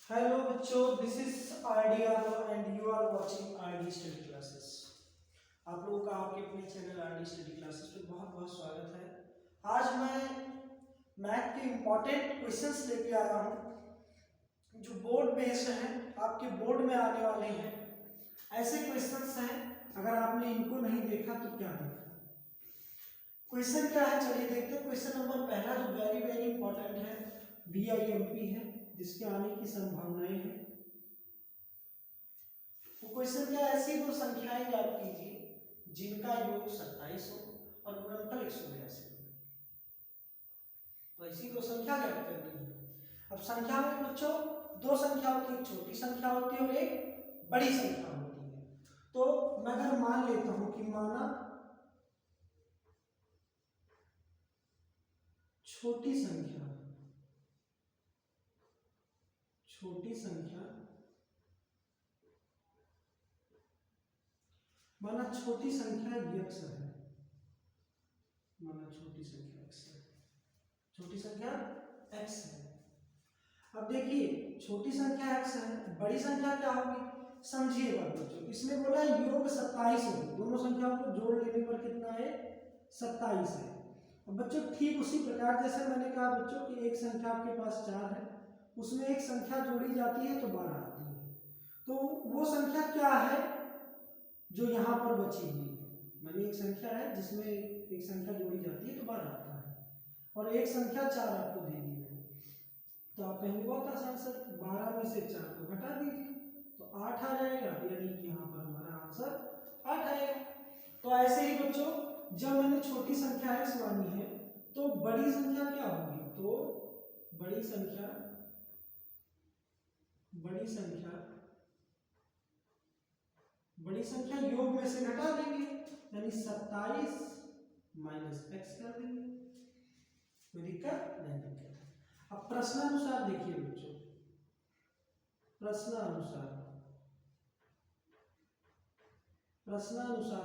Hello बच्चों, this is R D Yadav and you are watching R D study classes. आप लोगों का आपके अपने channel R D study classes पे बहुत बहुत स्वागत है। आज मैं मैथ के इम्पोर्टेंट क्वेश्चंस लेके आ रहा हूँ जो बोर्ड बेस्ड हैं, आपके बोर्ड में आने वाले हैं। ऐसे क्वेश्चंस हैं, अगर आपने इनको नहीं देखा तो क्या देखा। क्वेश्चन क्या है, चलिए देखते हैं। क्वेश्चन नंबर पहला जो वेरी वेरी इंपॉर्टेंट है, VIMP है, जिसके आने की संभावनाएं हैं। वो क्वेश्चन क्या, ऐसी दो संख्याएं ज्ञात कीजिए जिनका योग 27 हो और गुणनफल 182 हो। तो ऐसी दो संख्या ज्ञात करनी है। अब संख्या में बच्चों दो संख्या होती है, छोटी संख्या होती है और एक बड़ी संख्या होती है। तो मैं अगर मान लेता हूं कि माना छोटी संख्या माना छोटी संख्या x है, छोटी संख्या x है। अब देखिए छोटी संख्या x है, बड़ी संख्या क्या होगी, समझिएगा बच्चों। इसमें बोला है योग 27 हो, दोनों संख्याओं को जोड़ लेने पर कितना है, 27 है। अब बच्चों ठीक उसी प्रकार जैसे मैंने कहा बच्चों कि एक संख्या आपके पास 4 है, उसमें एक संख्या जोड़ी जाती है तो 12 आती है। तो वो संख्या क्या है जो यहाँ पर बची हुई है। मानिए एक संख्या है जिसमें एक संख्या जोड़ी जाती है तो 12 आता है, और एक संख्या 4 आपको दे दी है। तो आप कहेंगे बहुत आसान सर, 12 में से 4 को घटा दीजिए तो 8 आ जाएगा, यानी कि यहाँ पर हमारा आंसर 8 आएगा। तो ऐसे ही बच्चों जब मैंने छोटी संख्या x मानी है तो बड़ी संख्या क्या होगी, तो बड़ी संख्या योग में से घटा देंगे, यानी 27 माइनस x कर देंगे। कोई दिक्कत नहीं दिक्कत। अब प्रश्नानुसार देखिए बच्चों, प्रश्नानुसार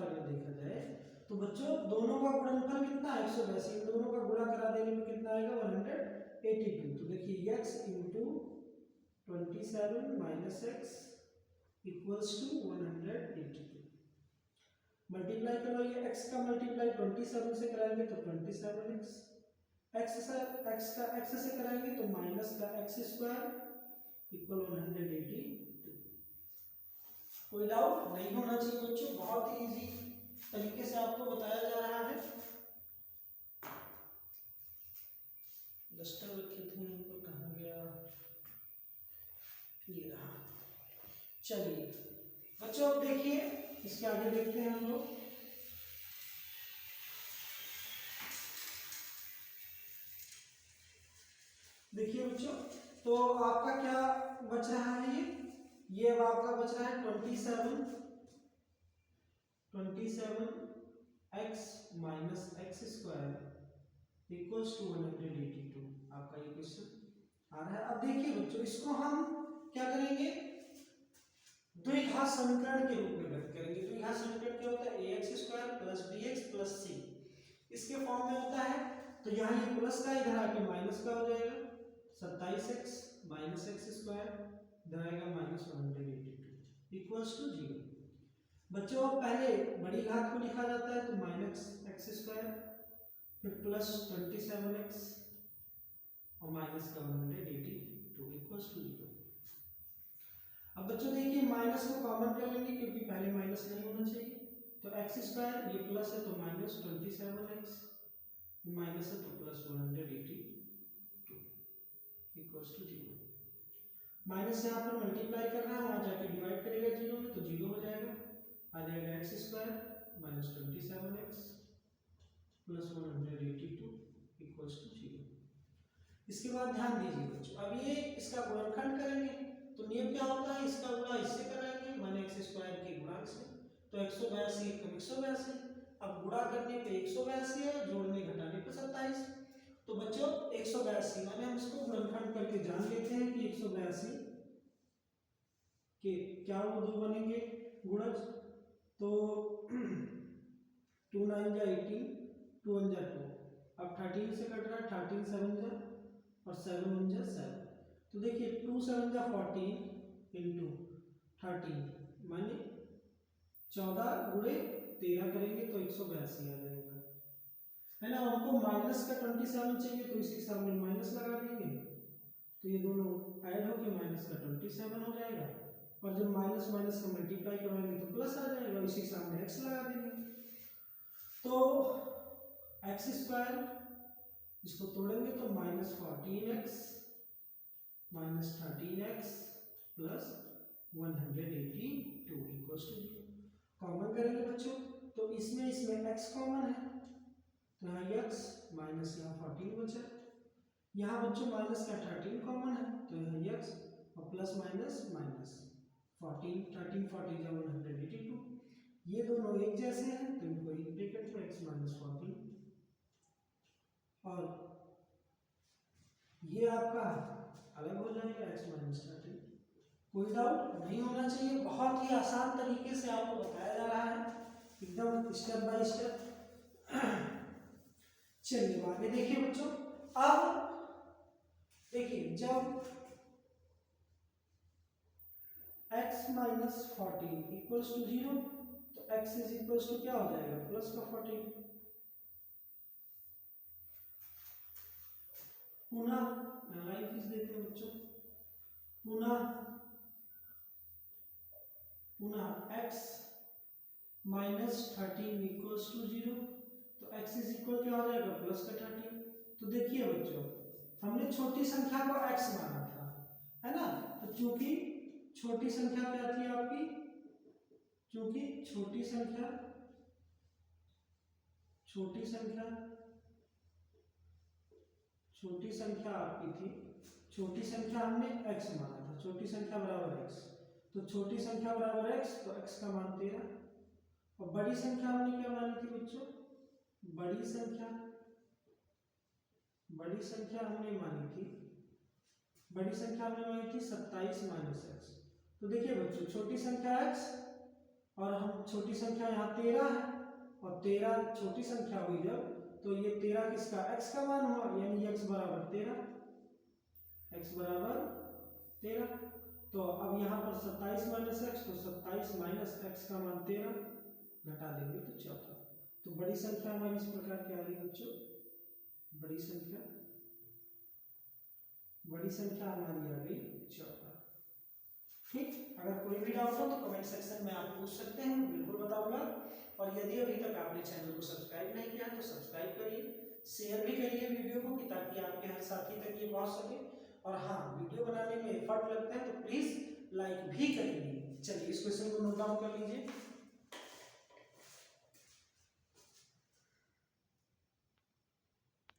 अगर देखा जाए तो बच्चों दोनों का गुणनफल कितना है, 182। इन दोनों का गुणा करा देने में कितना आएगा, 182। तो देखिए x into 27 minus x equals to 182। Multiply करो, ये x का मल्टीप्लाई 27 से कराएंगे तो 27x, x से कराएंगे तो माइनस का x स्क्वायर इक्वल 182। कोई डाउट नहीं होना चाहिए बच्चों, बहुत ही इजी तरीके से आपको बताया जा रहा है। डस्टर रखे थे तो कहाँ गया, ये रहा। चलिए बच्चों अब देखिए, इसके आगे देखते हैं हम लोग। देखिए बच्चों, तो आपका क्या बच रहा है, ये अब आपका बच रहा है 27x minus x square equals to 182। आपका ये क्वेश्चन आ रहा है। अब देखिए बच्चों, इसको हम क्या करेंगे, द्विघात समीकरण के रूप में व्यक्त करेंगे। द्विघात समीकरण क्या होता है, ax square plus bx plus c, इसके फॉर्म में होता है। तो यहाँ ये प्लस का इधर आके माइनस का हो जाएगा, 27x माइनस एक्स स्क्वायर इधर आएगा माइनस 182 इक्वल्स टू 0। बच्चों अब पहले बड़ी घात को लिखा जाता है तो माइनस एक्स स्क्वायर, फिर प्लस 27x और माइनस का 182 इक्वल्स टू 0। अब बच्चों देखिए माइनस को कॉमन कर लेंगे क्योंकि पहले माइनस नहीं होना चाहिए। तो एक्स स्क्वायर ये प्लस है तो माइनस 27x, माइनस है तो प्लस 182 इक्वल्स टू 0। माइनस यहाँ पर मल्टीप्लाई करना है, वहाँ जाके डिवाइड करेगा 0 में तो 0 हो जाएगा, आ जाएगा x square minus 27x plus 182 equals to 0। इसके बाद ध्यान दीजिए बच्चों, अब ये इसका गुणनखंड करेंगे तो नियम क्या होता है, इसका गुणा इससे कराएंगे, माने एक्स स्क्वायर के गुणा से, तो 182 कम 182। अब गुणा करने पे 182 है, जोड़ने घटाने पे 27। तो बच्चों 182 माने हम इसको गुणनखंड करके जान लेते हैं कि 182 के क्या वो दो बनेंगे गुणज। तो 2 9 जा 18, 2 1 जा 2, अब 13 से कट रहा है, 13 7 जा और 7 1 जा 7। तो देखिए 2 7 जा 14 इंटू 13 माने 14 गुणे 13 करेंगे तो 182 आ जाएगा, है ना। हमको माइनस का 27 चाहिए तो इसके सामने माइनस लगा देंगे तो ये दोनों ऐड होके माइनस का 27 हो जाएगा, और जब माइनस माइनस का मल्टीप्लाई करवाएंगे तो प्लस आ जाएगा, इसी के सामने एक्स लगा देंगे। तो एक्स स्क्वायर इसको तोड़ेंगे तो minus 14x minus 13x plus 182 equals to 0। Common करेंगे बच्चों तो इसमें x कॉमन है तो यहाँ x माइनस यहाँ 14 बचा, यहाँ बच्चों माइनस का 13 कॉमन है तो यहाँ x और प्लस माइनस माइनस 14 13 40 या 182, ये दोनों एक जैसे हैं तो इनको एक ब्रैकेट में x माइनस 14, और ये आपका अलग हो जाएगा x माइनस 13। कोई डाउट नहीं होना चाहिए, बहुत ही आसान तरीके से आपको बताया जा रहा है, एकदम स्टेप बाय स्टेप। चलिए आगे देखिए बच्चों, अब देखिए जब x माइनस 14 इक्वल्स टू 0 तो x इज इक्वल्स टू क्या हो जाएगा प्लस का 14। पुनः लाइन खींच देते हैं बच्चों, पुनः x माइनस 13 इक्वल्स टू 0 तो x इज इक्वल क्या हो जाएगा प्लस का 13। तो देखिए बच्चों हमने छोटी संख्या को x माना था, है ना, तो चूंकि छोटी संख्या क्या थी आपकी, चूंकि छोटी संख्या आपकी थी, छोटी संख्या हमने x माना था, छोटी संख्या बराबर x, तो छोटी संख्या बराबर x तो x का मान 13, और बड़ी संख्या हमने क्या मानी थी बच्चों, बड़ी संख्या हमने मानी थी 27 माइनस x। तो देखिए बच्चों छोटी संख्या x और हम छोटी संख्या यहाँ 13 है, और 13 छोटी संख्या हुई जब तो ये 13 किसका x का मान हुआ, यानी x बराबर 13। तो अब यहाँ पर 27 माइनस x, तो 27 माइनस x का मान 13, घटा देंगे तो 14। तो बड़ी संख्या हमारी इस प्रकार क्या आ गई बच्चों, बड़ी संख्या हमारी आ गई 14। ठीक, अगर कोई भी डाउट हो तो कमेंट सेक्शन में आप पूछ सकते हैं, बिल्कुल बताऊंगा। और यदि अभी तक आपने चैनल को सब्सक्राइब नहीं किया तो सब्सक्राइब करिए, शेयर भी करिए वीडियो को कि ताकि आपके हर साथी तक ये पहुंच सके। और हाँ, वीडियो बनाने में एफर्ट लगता है तो प्लीज लाइक भी करिए। चलिए इस क्वेश्चन को नोट डाउन कर लीजिए।